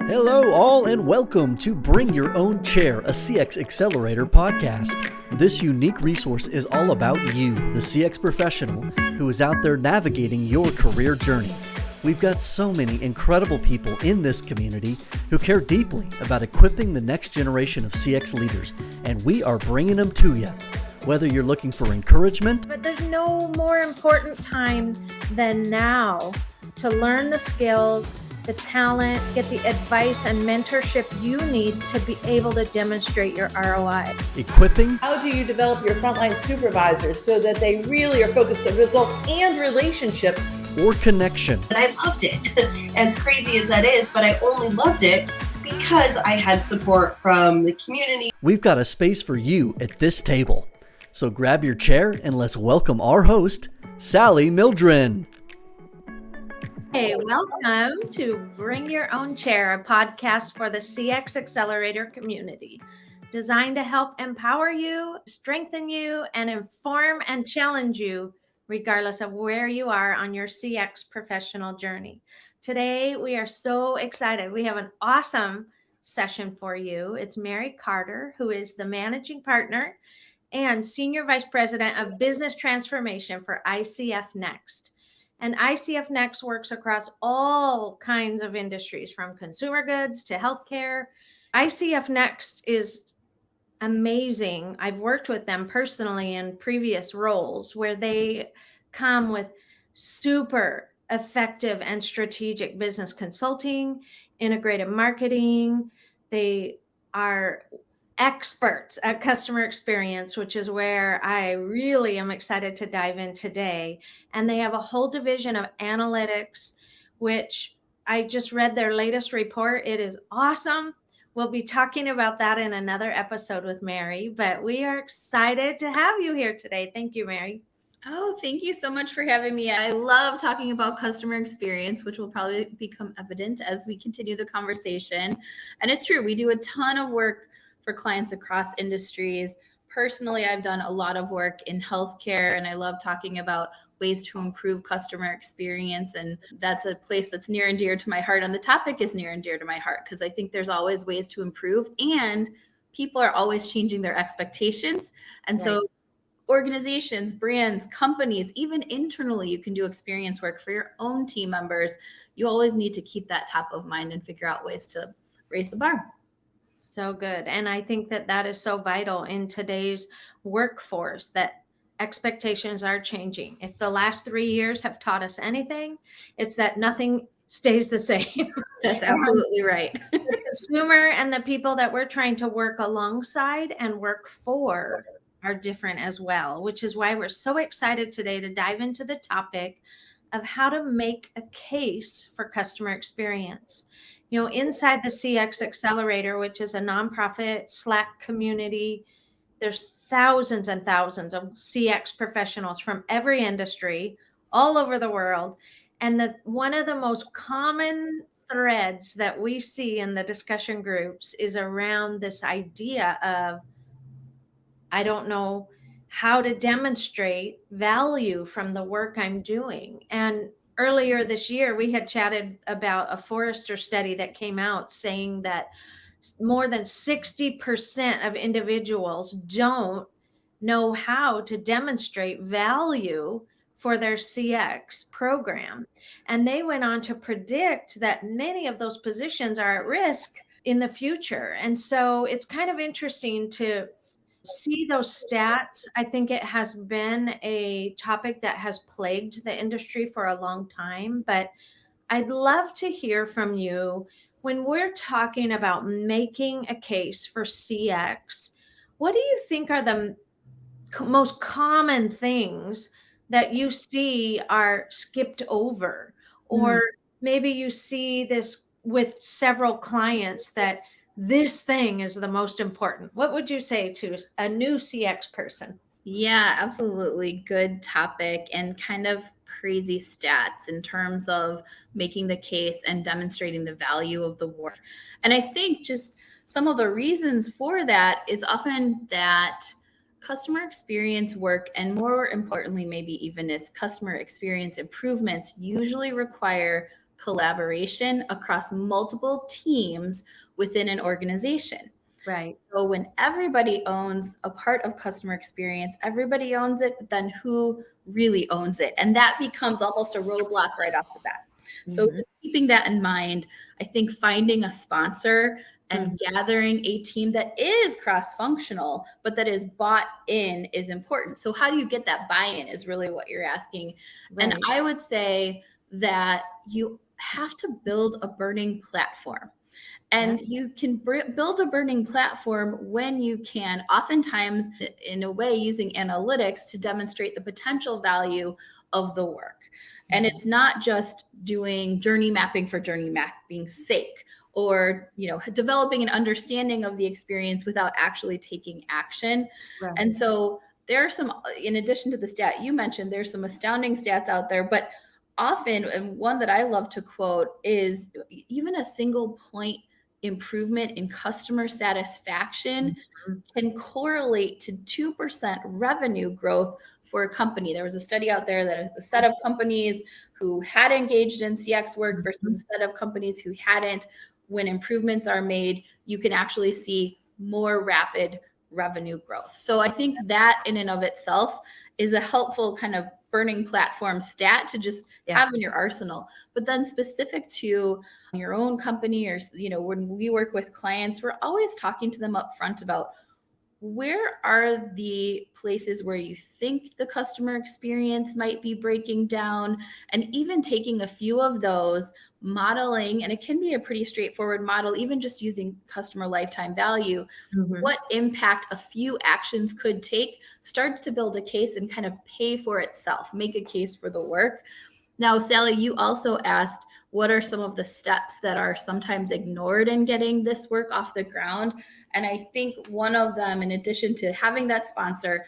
Hello, all, and welcome to Bring Your Own Chair, a CX Accelerator podcast. This unique resource is all about you, the CX professional who is out there navigating your career journey. We've got so many incredible people in this community who care deeply about equipping the next generation of CX leaders, and we are bringing them to you. Whether you're looking for encouragement, but there's no more important time than now to learn the skills, the talent, get the advice and mentorship you need to be able to demonstrate your ROI. Equipping. How do you develop your frontline supervisors so that they really are focused on results and relationships? Or connection. And I loved it, as crazy as that is, but I only loved it because I had support from the community. We've got a space for you at this table. So grab your chair and let's welcome our host, Sally Mildren. Hey, welcome to Bring Your Own Chair, a podcast for the CX Accelerator community, designed to help empower you, strengthen you, and inform and challenge you, regardless of where you are on your CX professional journey. Today, we are so excited. We have an awesome session for you. It's Mary Carter, who is the managing partner and Senior Vice President of Business Transformation for ICF Next. And ICF Next works across all kinds of industries, from consumer goods to healthcare. ICF Next is amazing. I've worked with them personally in previous roles where they come with super effective and strategic business consulting, integrated marketing. They are experts at customer experience, which is where I really am excited to dive in today. And they have a whole division of analytics, which I just read their latest report. It is awesome. We'll be talking about that in another episode with Mary, but we are excited to have you here today. Thank you, Mary. Oh, thank you so much for having me. I love talking about customer experience, which will probably become evident as we continue the conversation. And it's true, we do a ton of work for clients across industries. Personally, I've done a lot of work in healthcare, and I love talking about ways to improve customer experience. And that's a place that's near and dear to my heart. And the topic is near and dear to my heart because I think there's always ways to improve, and people are always changing their expectations. And so organizations, brands, companies, even internally, you can do experience work for your own team members. You always need to keep that top of mind and figure out ways to raise the bar. So good. And I think that that is so vital in today's workforce, that expectations are changing. If the last 3 years have taught us anything, it's that nothing stays the same. That's absolutely right. The consumer and the people that we're trying to work alongside and work for are different as well, which is why we're so excited today to dive into the topic of how to make a case for customer experience. You know, inside the CX Accelerator, which is a nonprofit Slack community, there's thousands and thousands of CX professionals from every industry all over the world. And one of the most common threads that we see in the discussion groups is around this idea of, I don't know how to demonstrate value from the work I'm doing. And earlier this year, we had chatted about a Forrester study that came out saying that more than 60% of individuals don't know how to demonstrate value for their CX program. And they went on to predict that many of those positions are at risk in the future. And so it's kind of interesting to see those stats. I think it has been a topic that has plagued the industry for a long time, but I'd love to hear from you when we're talking about making a case for CX. What do you think are the most common things that you see are skipped over? Or maybe you see this with several clients that this thing is the most important. What would you say to a new CX person? Yeah, absolutely. Good topic and kind of crazy stats in terms of making the case and demonstrating the value of the work. And I think just some of the reasons for that is often that customer experience work, and more importantly, maybe even is customer experience improvements, usually require collaboration across multiple teams within an organization. Right. So when everybody owns a part of customer experience, everybody owns it, but then who really owns it? And that becomes almost a roadblock right off the bat. So Mhm. keeping that in mind, I think finding a sponsor and gathering a team that is cross-functional, but that is bought in is important. So how do you get that buy-in is really what you're asking. And Right. I would say that you have to build a burning platform. And you can build a burning platform when you can, oftentimes in a way, using analytics to demonstrate the potential value of the work. And it's not just doing journey mapping for journey mapping's sake, or developing an understanding of the experience without actually taking action. Right. And so there are some, in addition to the stat you mentioned, there's some astounding stats out there, but often, and one that I love to quote is, even a single point improvement in customer satisfaction can correlate to 2% revenue growth for a company. There was a study out there that a set of companies who had engaged in CX work versus a set of companies who hadn't, when improvements are made, you can actually see more rapid revenue growth. So I think that in and of itself is a helpful kind of burning platform stat to just have in your arsenal. But then specific to your own company, or when we work with clients, we're always talking to them up front about, where are the places where you think the customer experience might be breaking down, and even taking a few of those, modeling, and it can be a pretty straightforward model, even just using customer lifetime value, what impact a few actions could take, starts to build a case and kind of pay for itself, make a case for the work. Now, Sally, you also asked, what are some of the steps that are sometimes ignored in getting this work off the ground? And I think one of them, in addition to having that sponsor,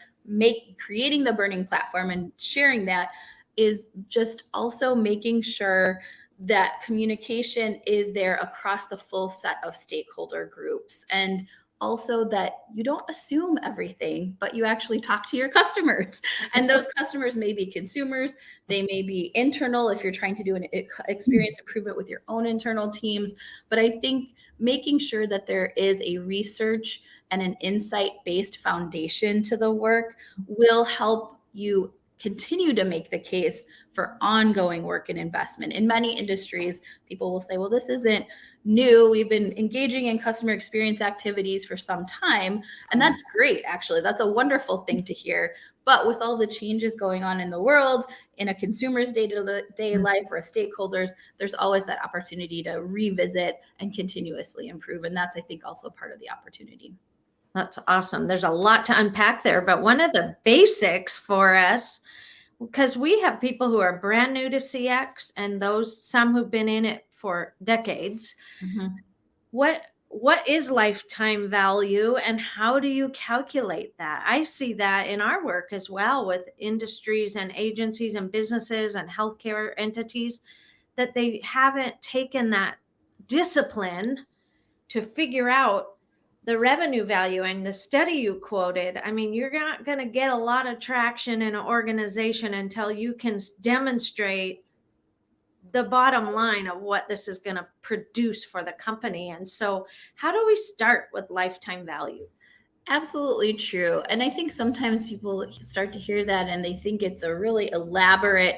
creating the burning platform and sharing that, is just also making sure that communication is there across the full set of stakeholder groups. And also that you don't assume everything, but you actually talk to your customers. And those customers may be consumers, they may be internal if you're trying to do an experience improvement with your own internal teams. But I think making sure that there is a research and an insight-based foundation to the work will help you continue to make the case for ongoing work and investment. In many industries, people will say, well, this isn't new. We've been engaging in customer experience activities for some time. And that's great, actually. That's a wonderful thing to hear. But with all the changes going on in the world, in a consumer's day-to-day life or a stakeholders, there's always that opportunity to revisit and continuously improve. And that's, I think, also part of the opportunity. That's awesome. There's a lot to unpack there, but one of the basics for us, because we have people who are brand new to CX and some who've been in it for decades. What is lifetime value, and how do you calculate that? I see that in our work as well, with industries and agencies and businesses and healthcare entities, that they haven't taken that discipline to figure out the revenue value. And the study you quoted, I mean, you're not going to get a lot of traction in an organization until you can demonstrate the bottom line of what this is going to produce for the company. And so how do we start with lifetime value? Absolutely true. And I think sometimes people start to hear that and they think it's a really elaborate,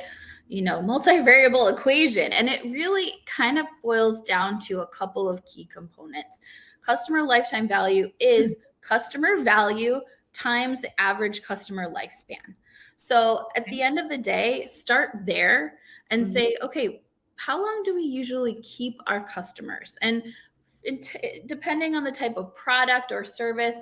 multivariable equation. And it really kind of boils down to a couple of key components. Customer lifetime value is customer value times the average customer lifespan. So at the end of the day, start there and say, okay, how long do we usually keep our customers? And depending on the type of product or service,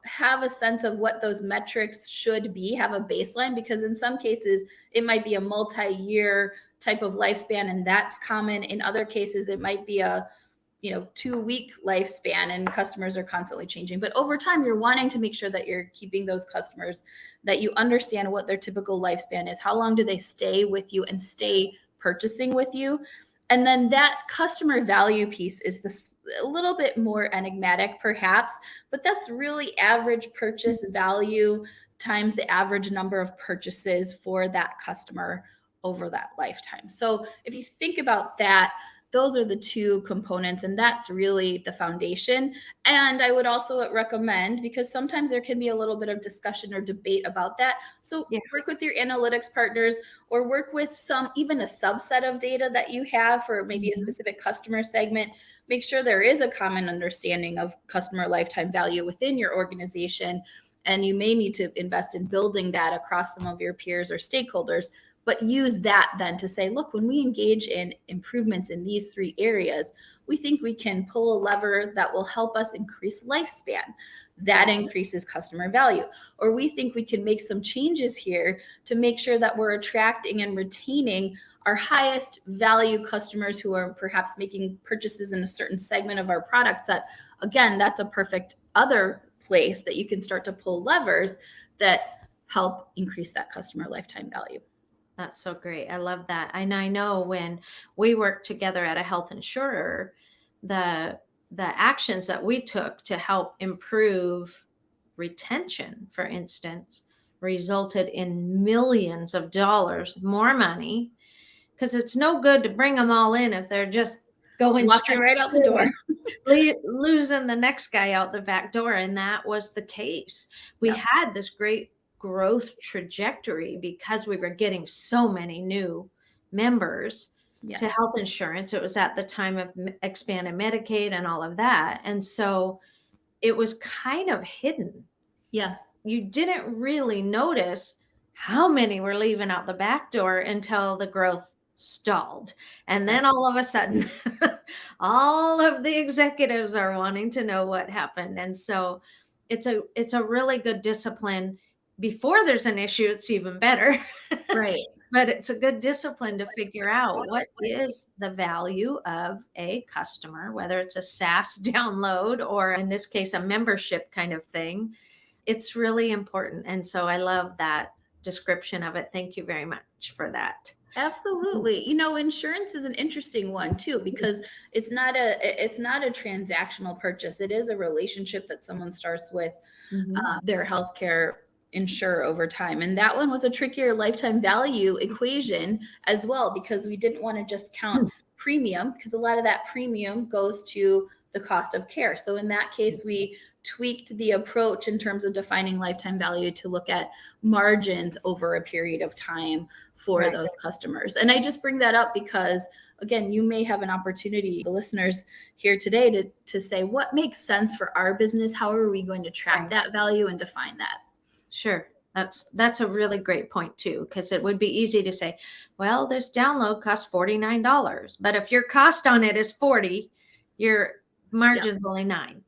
have a sense of what those metrics should be, have a baseline, because in some cases it might be a multi-year type of lifespan, and that's common. In other cases, it might be a 2-week lifespan and customers are constantly changing. But over time, you're wanting to make sure that you're keeping those customers, that you understand what their typical lifespan is. How long do they stay with you and stay purchasing with you? And then that customer value piece is this a little bit more enigmatic, perhaps, but that's really average purchase value times the average number of purchases for that customer over that lifetime. So if you think about that, those are the two components, and that's really the foundation. And I would also recommend, because sometimes there can be a little bit of discussion or debate about that. So work with your analytics partners, or work with even a subset of data that you have for maybe a specific customer segment. Make sure there is a common understanding of customer lifetime value within your organization. And you may need to invest in building that across some of your peers or stakeholders, but use that then to say, look, when we engage in improvements in these 3 areas, we think we can pull a lever that will help us increase lifespan. That increases customer value. Or we think we can make some changes here to make sure that we're attracting and retaining our highest value customers who are perhaps making purchases in a certain segment of our product set. Again, that's a perfect other place that you can start to pull levers that help increase that customer lifetime value. That's so great. I love that. And I know when we worked together at a health insurer, the actions that we took to help improve retention, for instance, resulted in millions of dollars more money, because it's no good to bring them all in if they're just going walking right out the door, losing the next guy out the back door. And that was the case. We had this great growth trajectory because we were getting so many new members to health insurance. It was at the time of expanded Medicaid and all of that. And so it was kind of hidden. Yeah. You didn't really notice how many were leaving out the back door until the growth stalled. And then all of a sudden, all of the executives are wanting to know what happened. And so it's a really good discipline. Before there's an issue, it's even better. Right. But it's a good discipline to figure out what is the value of a customer, whether it's a SaaS download or in this case, a membership kind of thing. It's really important. And so I love that description of it. Thank you very much for that. Absolutely. Insurance is an interesting one too, because it's not a transactional purchase. It is a relationship that someone starts with their healthcare insurer over time. And that one was a trickier lifetime value equation as well, because we didn't want to just count premium, because a lot of that premium goes to the cost of care. So in that case, we tweaked the approach in terms of defining lifetime value to look at margins over a period of time for those customers. And I just bring that up because, again, you may have an opportunity, the listeners here today, to say, what makes sense for our business? How are we going to track that value and define that? Sure. That's a really great point too, because it would be easy to say, well, this download costs $49, but if your cost on it is 40, your margin's only 9.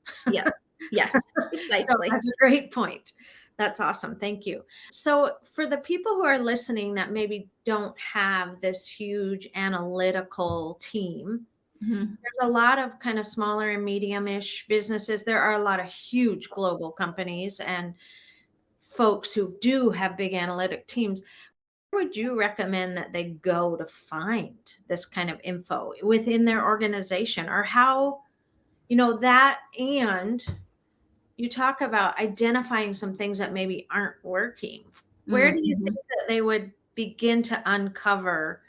Yeah, precisely. So that's a great point. That's awesome. Thank you. So for the people who are listening that maybe don't have this huge analytical team, there's a lot of kind of smaller and medium-ish businesses. There are a lot of huge global companies and folks who do have big analytic teams. Where would you recommend that they go to find this kind of info within their organization, or how, that, and you talk about identifying some things that maybe aren't working. Where do you think that they would begin to uncover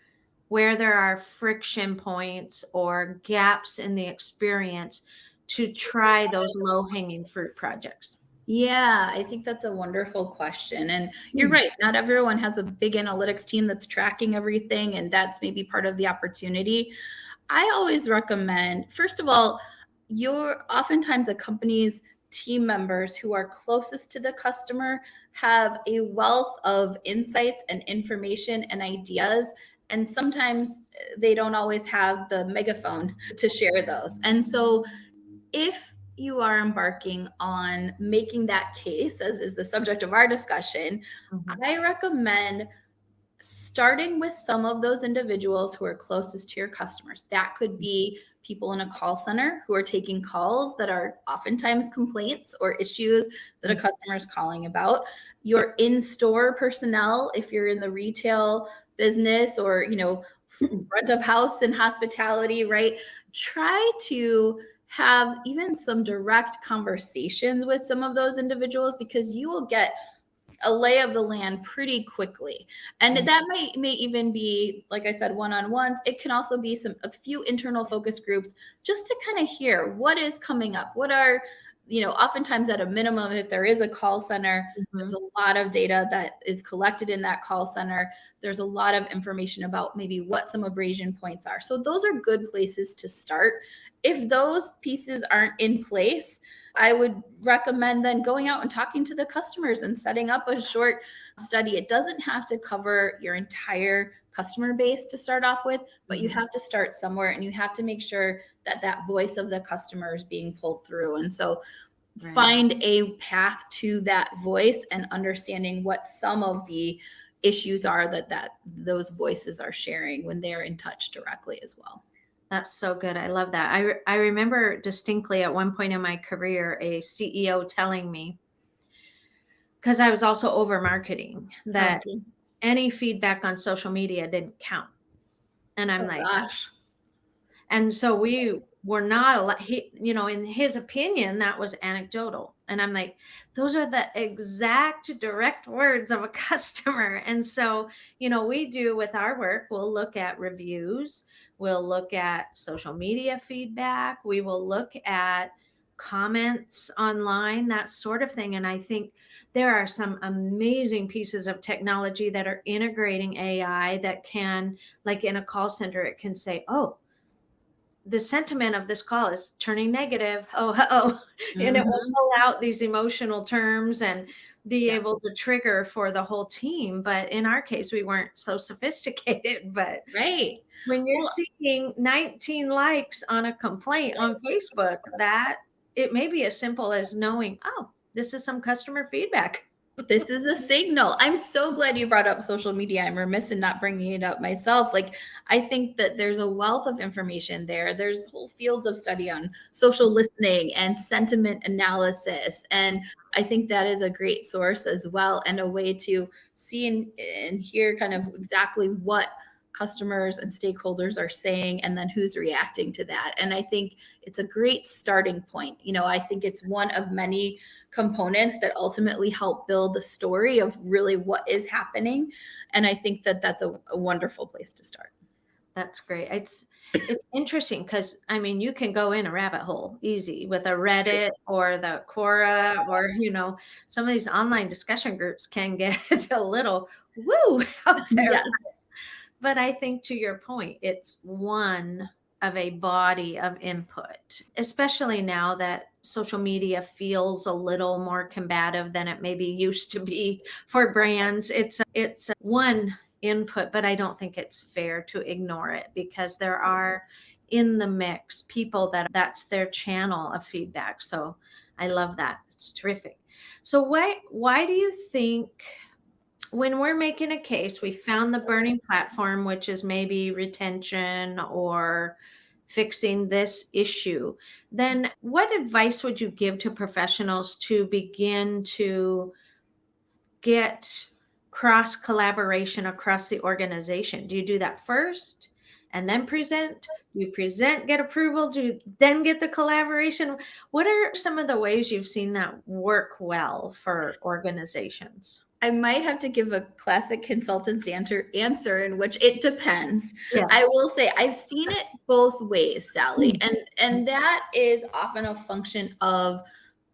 where there are friction points or gaps in the experience to try those low-hanging fruit projects? Yeah, I think that's a wonderful question. And you're right. Not everyone has a big analytics team that's tracking everything, and that's maybe part of the opportunity. I always recommend, first of all, oftentimes a company's team members who are closest to the customer have a wealth of insights and information and ideas. And sometimes they don't always have the megaphone to share those. And so if you are embarking on making that case, as is the subject of our discussion, I recommend starting with some of those individuals who are closest to your customers. That could be people in a call center who are taking calls that are oftentimes complaints or issues that a customer is calling about. Your in-store personnel, if you're in the retail business or, front of house and hospitality, right? Try to have even some direct conversations with some of those individuals, because you will get a lay of the land pretty quickly. And that may even be, like I said, one-on-ones. It can also be a few internal focus groups just to kind of hear what is coming up. What are, oftentimes at a minimum, if there is a call center, there's a lot of data that is collected in that call center. There's a lot of information about maybe what some abrasion points are. So those are good places to start. If those pieces aren't in place, I would recommend then going out and talking to the customers and setting up a short study. It doesn't have to cover your entire customer base to start off with, but you have to start somewhere, and you have to make sure that that voice of the customer is being pulled through. And so find a path to that voice and understanding what some of the issues are that those voices are sharing when they're in touch directly as well. That's so good. I love that. I remember distinctly at one point in my career, a CEO telling me, because I was also over marketing, that any feedback on social media didn't count. And I'm Gosh. And so we were not allowed, in his opinion, that was anecdotal. And I'm like, those are the exact direct words of a customer. And so, we do with our work, we'll look at reviews, we'll look at social media feedback, we will look at comments online, that sort of thing. And I think there are some amazing pieces of technology that are integrating AI that can, like in a call center, it can say, oh, the sentiment of this call is turning negative. And it will pull out these emotional terms and be able to trigger for the whole team. But in our case, we weren't so sophisticated. But when you're seeing 19 likes on a complaint on Facebook, that it may be as simple as knowing, oh, this is some customer feedback. This is a signal. I'm so glad you brought up social media. I'm remiss in not bringing it up myself. I think that there's a wealth of information there. There's whole fields of study on social listening and sentiment analysis. And I think that is a great source as well, and a way to see and hear kind of exactly what customers and stakeholders are saying, and then who's reacting to that. And I think it's a great starting point. I think it's one of many components that ultimately help build the story of really what is happening. And I think that that's a wonderful place to start. That's great. It's interesting because, you can go in a rabbit hole easy with a Reddit or the Quora, or, some of these online discussion groups can get a little woo out there. Yes. But I think, to your point, it's one of a body of input, especially now that social media feels a little more combative than it maybe used to be for brands. It's one input, but I don't think it's fair to ignore it, because there are in the mix people that's their channel of feedback. So I love that. It's terrific. So why do you think, when we're making a case, we found the burning platform, which is maybe retention or fixing this issue, then what advice would you give to professionals to begin to get cross collaboration across the organization? Do you do that first and then present? Do you present, get approval, do you then get the collaboration? What are some of the ways you've seen that work well for organizations? I might have to give a classic consultant's answer in which it depends. Yes. I will say I've seen it both ways, Sally. And that is often a function of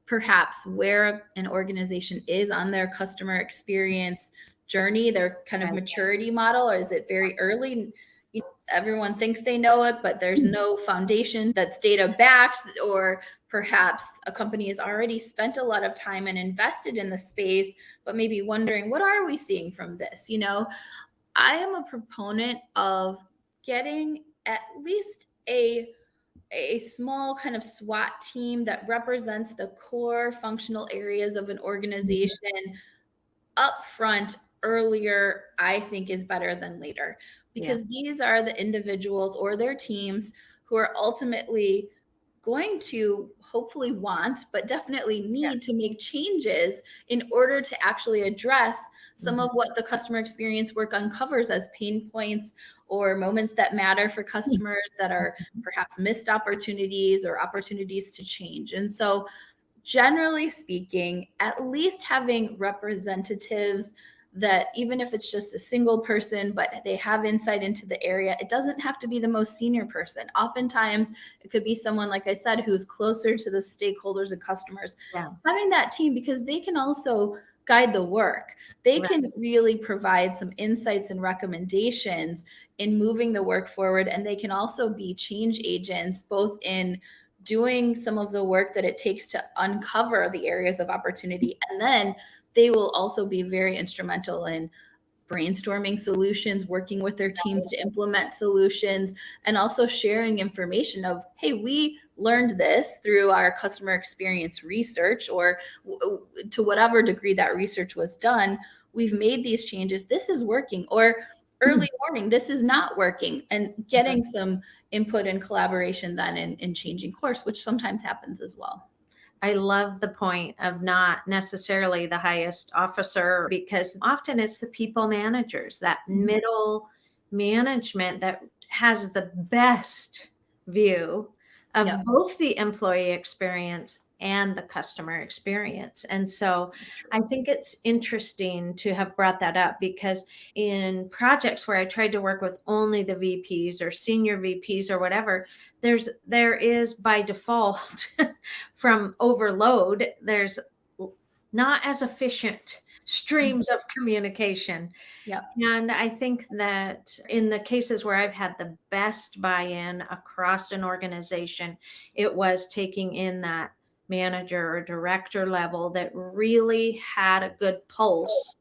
perhaps where an organization is on their customer experience journey, their kind of maturity model, or is it very early? Everyone thinks they know it, but there's no foundation that's data backed, or perhaps a company has already spent a lot of time and invested in the space, but maybe wondering, what are we seeing from this? I am a proponent of getting at least a small kind of SWAT team that represents the core functional areas of an organization up front earlier, I think, is better than later, because these are the individuals or their teams who are ultimately going to hopefully want, but definitely need to make changes in order to actually address some of what the customer experience work uncovers as pain points or moments that matter for customers that are perhaps missed opportunities or opportunities to change. And so generally speaking, at least having representatives that, even if it's just a single person, but they have insight into the area, it doesn't have to be the most senior person. Oftentimes, it could be someone, like I said, who's closer to the stakeholders and customers. Yeah. Having that team, because they can also guide the work. They can really provide some insights and recommendations in moving the work forward. And they can also be change agents, both in doing some of the work that it takes to uncover the areas of opportunity. And then they will also be very instrumental in brainstorming solutions, working with their teams to implement solutions, and also sharing information of, hey, we learned this through our customer experience research, or to whatever degree that research was done, we've made these changes. This is working. Or early warning, this is not working, and getting some input and collaboration then in changing course, which sometimes happens as well. I love the point of not necessarily the highest officer, because often it's the people managers, that middle management that has the best view of both the employee experience and the customer experience. And so I think it's interesting to have brought that up, because in projects where I tried to work with only the VPs or senior VPs or whatever, there is by default from overload, there's not as efficient streams of communication. Yep. And I think that in the cases where I've had the best buy-in across an organization, it was taking in that manager or director level that really had a good pulse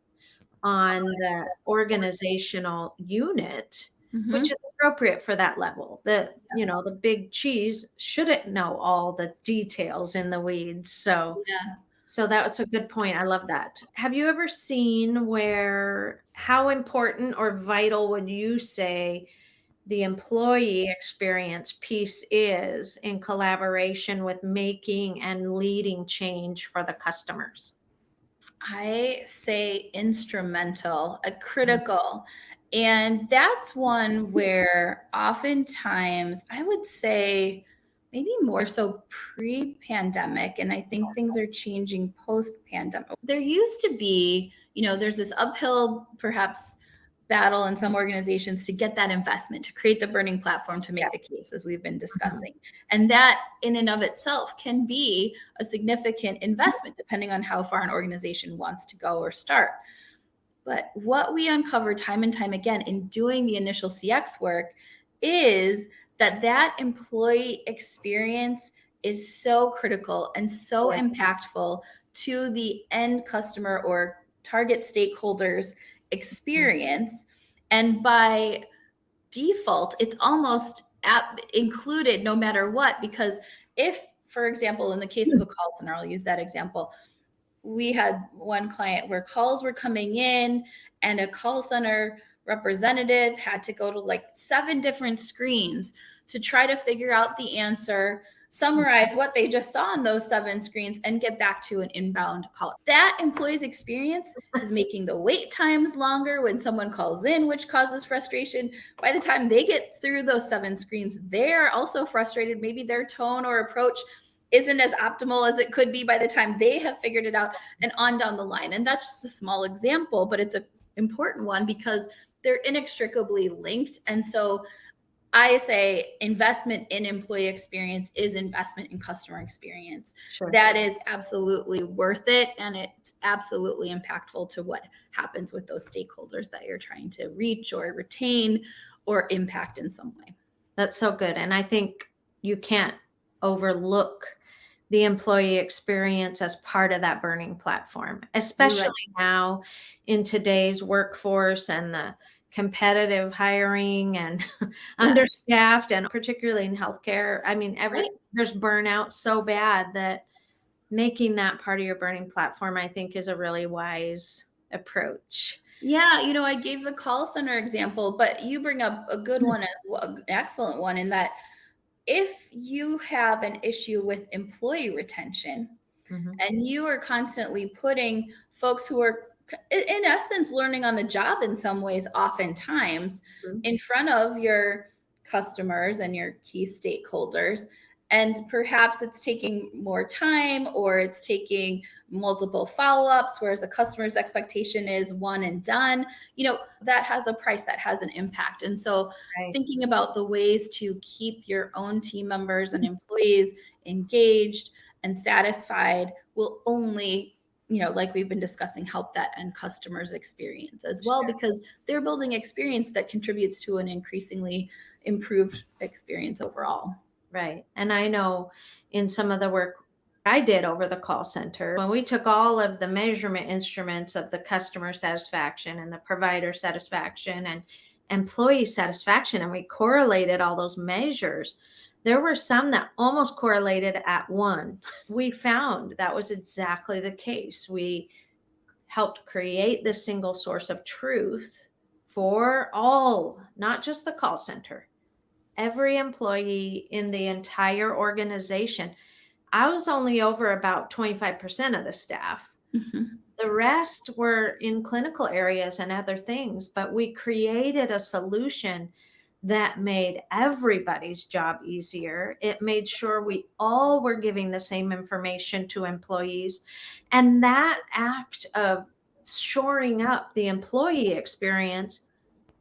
on the organizational unit, which is appropriate for that level. The big cheese shouldn't know all the details in the weeds. So that was a good point. I love that. Have you ever seen how important or vital would you say the employee experience piece is in collaboration with making and leading change for the customers? I say instrumental, a critical. And that's one where oftentimes I would say maybe more so pre-pandemic, and I think things are changing post-pandemic. There used to be, there's this uphill perhaps battle in some organizations to get that investment, to create the burning platform, to make the case, as we've been discussing. And that in and of itself can be a significant investment, depending on how far an organization wants to go or start. But what we uncover time and time again in doing the initial CX work is that employee experience is so critical and so impactful to the end customer or target stakeholders experience. And by default, it's almost included no matter what, because if, for example, in the case of a call center, I'll use that example. We had one client where calls were coming in and a call center representative had to go to like 7 different screens to try to figure out the answer, summarize what they just saw on those 7 screens, and get back to an inbound call. That employee's experience is making the wait times longer when someone calls in, which causes frustration. By the time they get through those 7 screens, they're also frustrated. Maybe their tone or approach isn't as optimal as it could be by the time they have figured it out, and on down the line. And that's just a small example, but it's an important one because they're inextricably linked. And so I say investment in employee experience is investment in customer experience. Sure. That is absolutely worth it. And it's absolutely impactful to what happens with those stakeholders that you're trying to reach or retain or impact in some way. That's so good. And I think you can't overlook the employee experience as part of that burning platform, especially now in today's workforce and the competitive hiring and understaffed, and particularly in healthcare. I mean, there's burnout so bad that making that part of your burning platform, I think, is a really wise approach. Yeah, I gave the call center example, but you bring up a good one as well, an excellent one, in that if you have an issue with employee retention and you are constantly putting folks who are in essence learning on the job in some ways, oftentimes in front of your customers and your key stakeholders, And perhaps it's taking more time, or it's taking multiple follow-ups, whereas a customer's expectation is one and done. That has a price, that has an impact. And so Right. thinking about the ways to keep your own team members and employees engaged and satisfied will only, like we've been discussing, help that end customer's experience as well, because they're building experience that contributes to an increasingly improved experience overall. Right. And I know in some of the work I did over the call center, when we took all of the measurement instruments of the customer satisfaction and the provider satisfaction and employee satisfaction, and we correlated all those measures, there were some that almost correlated at one. We found that was exactly the case. We helped create the single source of truth for all, not just the call center, every employee in the entire organization. I was only over about 25% of the staff. Mhm. The rest were in clinical areas and other things, but we created a solution that made everybody's job easier. It made sure we all were giving the same information to employees. And that act of shoring up the employee experience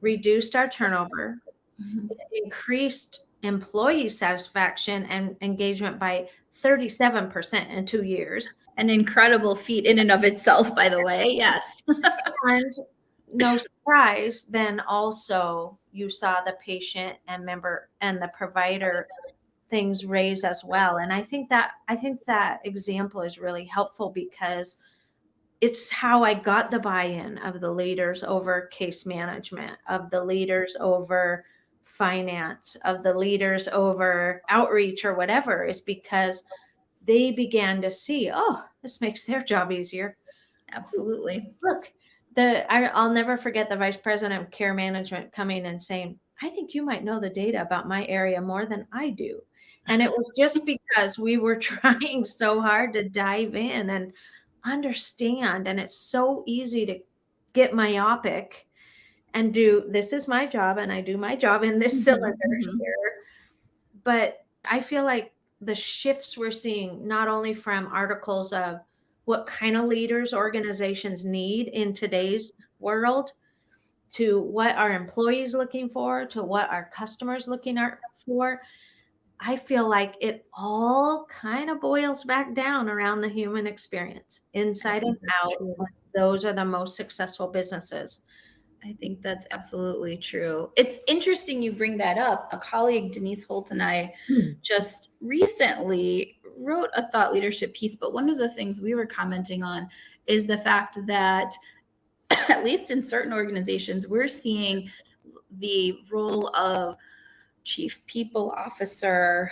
reduced our turnover, Mhm. increased employee satisfaction and engagement by 37% in 2 years. An incredible feat in and of itself, by the way. Yes. And no surprise, then also you saw the patient and member and the provider things raise as well. And I think that example is really helpful because it's how I got the buy-in of the leaders over case management, of the leaders over finance, of the leaders over outreach or whatever, is because they began to see, oh, this makes their job easier. Absolutely. Look, I'll never forget the vice president of care management coming and saying, I think you might know the data about my area more than I do. And it was just because we were trying so hard to dive in and understand. And it's so easy to get myopic and do, this is my job and I do my job in this cylinder Mhm. here. But I feel like the shifts we're seeing, not only from articles of what kind of leaders organizations need in today's world, to what our employees looking for, to what our customers looking for, I feel like it all kind of boils back down around the human experience, I inside and think that's out. true. Those are the most successful businesses. I think that's absolutely true. It's interesting you bring that up. A colleague, Denise Holt, and I just recently wrote a thought leadership piece, but one of the things we were commenting on is the fact that, at least in certain organizations, we're seeing the role of chief people officer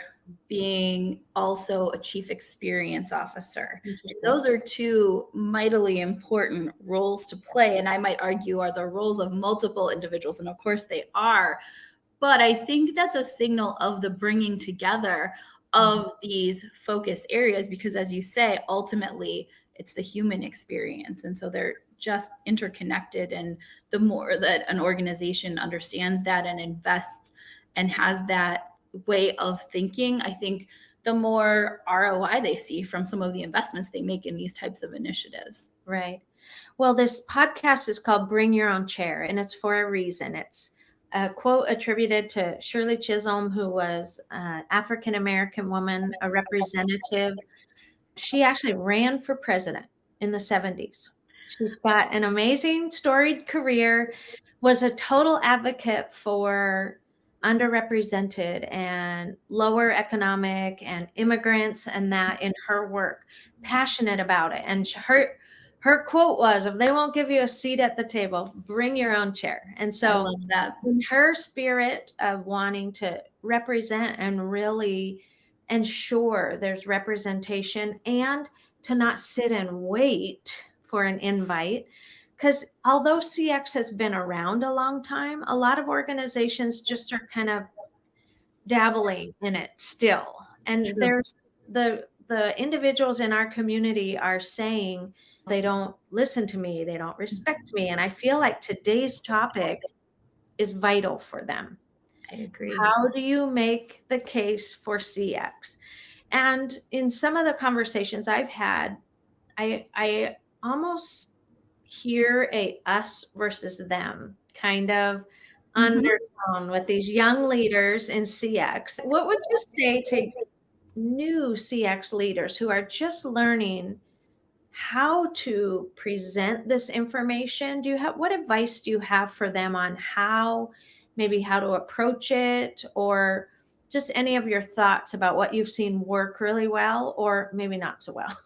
being also a chief experience officer. Those are two mightily important roles to play, and I might argue are the roles of multiple individuals, and of course they are. But I think that's a signal of the bringing together of these focus areas, because as you say, ultimately it's the human experience. And so they're just interconnected. And the more that an organization understands that and invests and has that way of thinking, I think the more ROI they see from some of the investments they make in these types of initiatives. Right. Well, this podcast is called Bring Your Own Chair, and it's for a reason. It's a quote attributed to Shirley Chisholm, who was an African American woman, a representative. She actually ran for president in the 70s. She's got an amazing storied career, was a total advocate for underrepresented and lower economic and immigrants and that in her work, passionate about it. And her quote was, if they won't give you a seat at the table, bring your own chair. And I so love that. in her spirit of wanting to represent and really ensure there's representation and to not sit and wait for an invite. Because although CX has been around a long time, a lot of organizations just are kind of dabbling in it still. And True. there's the individuals in our community are saying they don't listen to me, they don't respect me. And I feel like today's topic is vital for them. I agree. How do you make the case for CX? And in some of the conversations I've had, I almost hear a us versus them kind of Mhm. undertone with these young leaders in CX. What would you say to new CX leaders who are just learning how to present this information? What advice do you have for them on maybe how to approach it, or just any of your thoughts about what you've seen work really well or maybe not so well?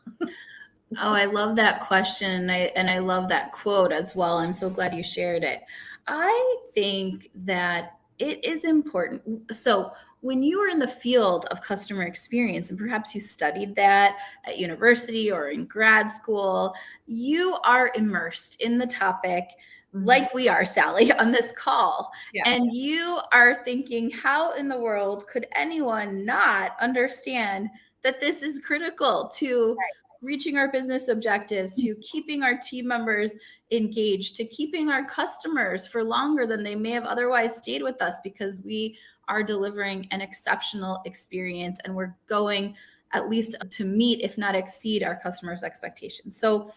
Oh, I love that question. And I love that quote as well. I'm so glad you shared it. I think that it is important. So, when you are in the field of customer experience, and perhaps you studied that at university or in grad school, you are immersed in the topic like we are, Sally, on this call. Yeah. And you are thinking, how in the world could anyone not understand that this is critical to reaching our business objectives, to keeping our team members engaged, to keeping our customers for longer than they may have otherwise stayed with us, because we are delivering an exceptional experience and we're going at least to meet, if not exceed, our customers' expectations. So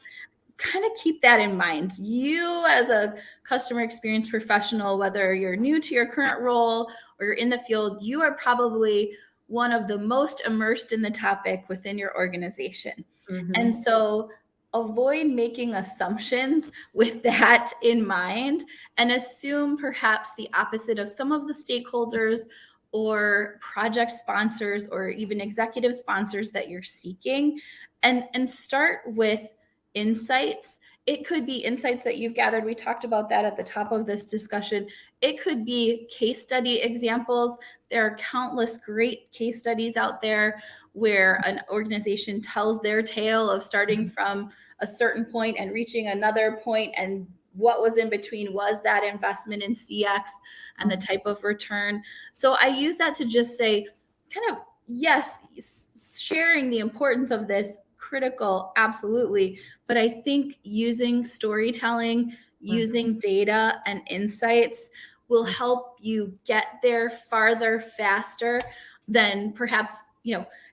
kind of keep that in mind. You, as a customer experience professional, whether you're new to your current role or you're in the field, you are probably one of the most immersed in the topic within your organization. And so avoid making assumptions with that in mind, and assume perhaps the opposite of some of the stakeholders or project sponsors or even executive sponsors that you're seeking, and start with insights. It could be insights that you've gathered. We talked about that at the top of this discussion. It could be case study examples. There are countless great case studies out there where an organization tells their tale of starting from a certain point and reaching another point, and what was in between was that investment in CX and the type of return. So I use that to just say, kind of, yes, sharing the importance of this, critical, absolutely. But I think using storytelling, using data and insights will help you get there farther, faster than perhaps,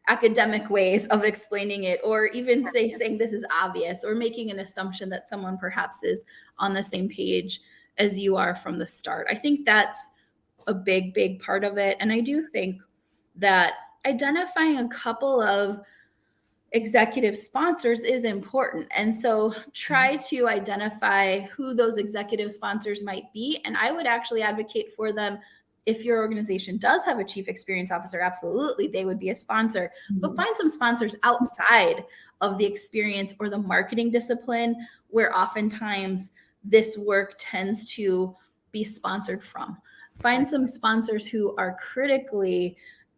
academic ways of explaining it, or even saying this is obvious, or making an assumption that someone perhaps is on the same page as you are from the start. I think that's a big, big part of it. And I do think that identifying a couple of executive sponsors is important. And so try to identify who those executive sponsors might be. And I would actually advocate for them. If your organization does have a chief experience officer, absolutely, they would be a sponsor. But find some sponsors outside of the experience or the marketing discipline, where oftentimes this work tends to be sponsored from. Find some sponsors who are critically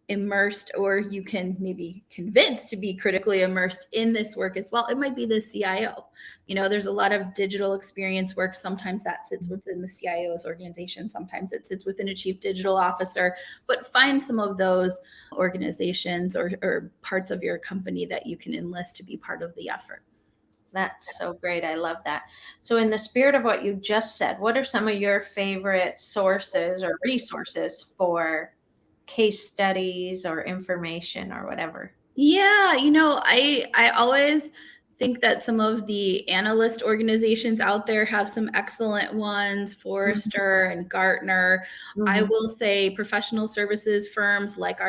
immersed, or you can maybe convince to be critically immersed in this work as well. It might be the CIO. There's a lot of digital experience work. Sometimes that sits within the CIO's organization. Sometimes it sits within a chief digital officer. But find some of those organizations or parts of your company that you can enlist to be part of the effort. That's so great. I love that. So, in the spirit of what you just said, what are some of your favorite sources or resources for case studies or information or whatever? Yeah, I always think that some of the analyst organizations out there have some excellent ones, Forrester and Gartner. I will say professional services firms like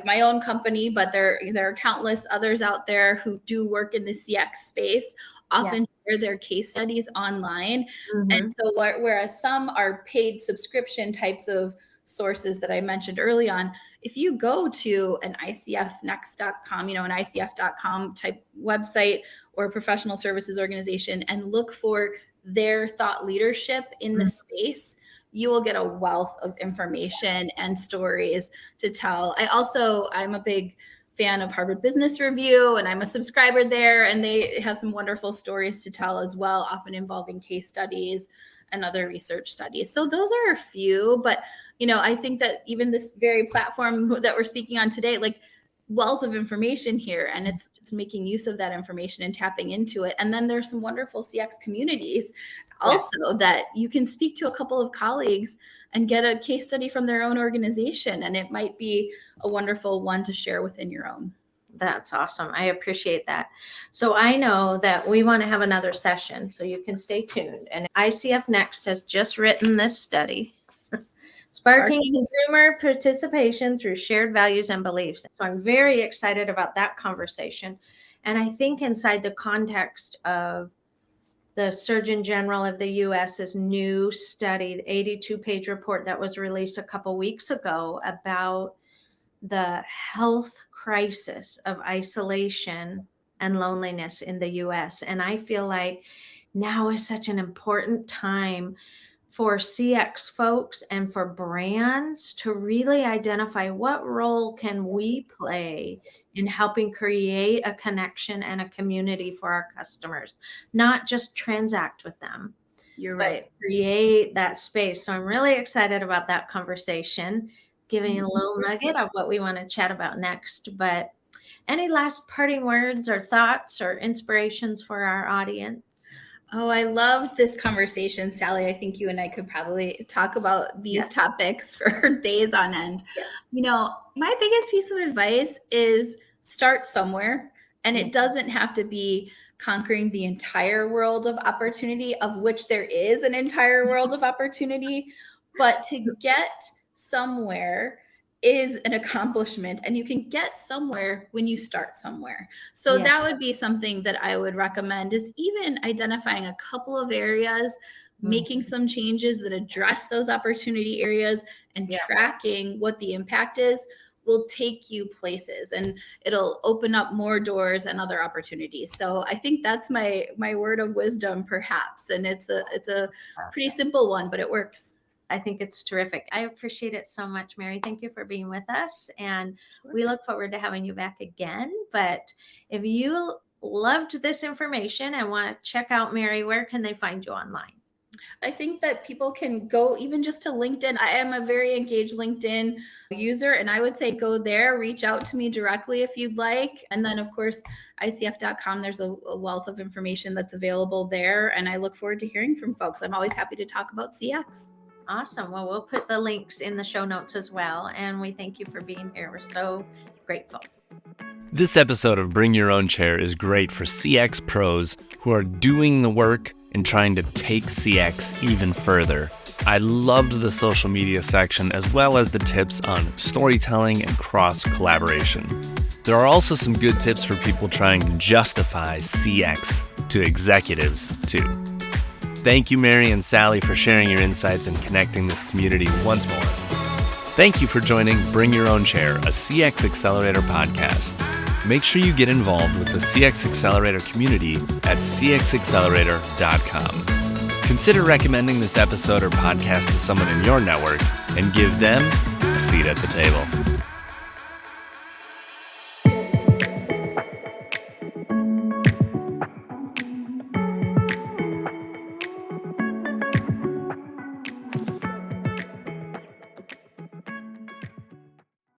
my own company, but there are countless others out there who do work in the CX space, often share their case studies online. And so whereas some are paid subscription types of sources that I mentioned early on, if you go to an ICFnext.com, an ICF.com type website or a professional services organization, and look for their thought leadership in the space, you will get a wealth of information and stories to tell. I'm a big fan of Harvard Business Review, and I'm a subscriber there, and they have some wonderful stories to tell as well, often involving case studies and other research studies. So those are a few, but I think that even this very platform that we're speaking on today, like, wealth of information here, and it's just making use of that information and tapping into it. And then there's some wonderful CX communities also that you can speak to a couple of colleagues and get a case study from their own organization, and it might be a wonderful one to share within your own. That's awesome. I appreciate that. So I know that we want to have another session, so you can stay tuned. And ICF Next has just written this study, Sparking Consumer Participation Through Shared Values and Beliefs. So I'm very excited about that conversation. And I think inside the context of the Surgeon General of the US's new study, the 82-page report that was released a couple weeks ago about the health crisis of isolation and loneliness in the US. And I feel like now is such an important time for CX folks and for brands to really identify what role can we play in helping create a connection and a community for our customers, not just transact with them. You're right. Create that space. So I'm really excited about that conversation, giving a little nugget of what we want to chat about next. But any last parting words or thoughts or inspirations for our audience? Oh, I loved this conversation, Sally. I think you and I could probably talk about these topics for days on end. Yes. You know, my biggest piece of advice is start somewhere, and it doesn't have to be conquering the entire world of opportunity, of which there is an entire world of opportunity, but to get somewhere is an accomplishment, and you can get somewhere when you start somewhere. So that would be something that I would recommend, is even identifying a couple of areas, making some changes that address those opportunity areas, and tracking what the impact is will take you places, and it'll open up more doors and other opportunities. So I think that's my word of wisdom, perhaps. And it's a pretty simple one, but it works. I think it's terrific. I appreciate it so much, Mary. Thank you for being with us. And we look forward to having you back again. But if you loved this information and want to check out Mary, where can they find you online? I think that people can go even just to LinkedIn. I am a very engaged LinkedIn user, and I would say go there, reach out to me directly if you'd like. And then, of course, ICF.com, there's a wealth of information that's available there. And I look forward to hearing from folks. I'm always happy to talk about CX. Awesome. Well, we'll put the links in the show notes as well. And we thank you for being here. We're so grateful. This episode of Bring Your Own Chair is great for CX pros who are doing the work and trying to take CX even further. I loved the social media section, as well as the tips on storytelling and cross-collaboration. There are also some good tips for people trying to justify CX to executives too. Thank you, Mary and Sally, for sharing your insights and connecting this community once more. Thank you for joining Bring Your Own Chair, a CX Accelerator podcast. Make sure you get involved with the CX Accelerator community at cxaccelerator.com. Consider recommending this episode or podcast to someone in your network and give them a seat at the table.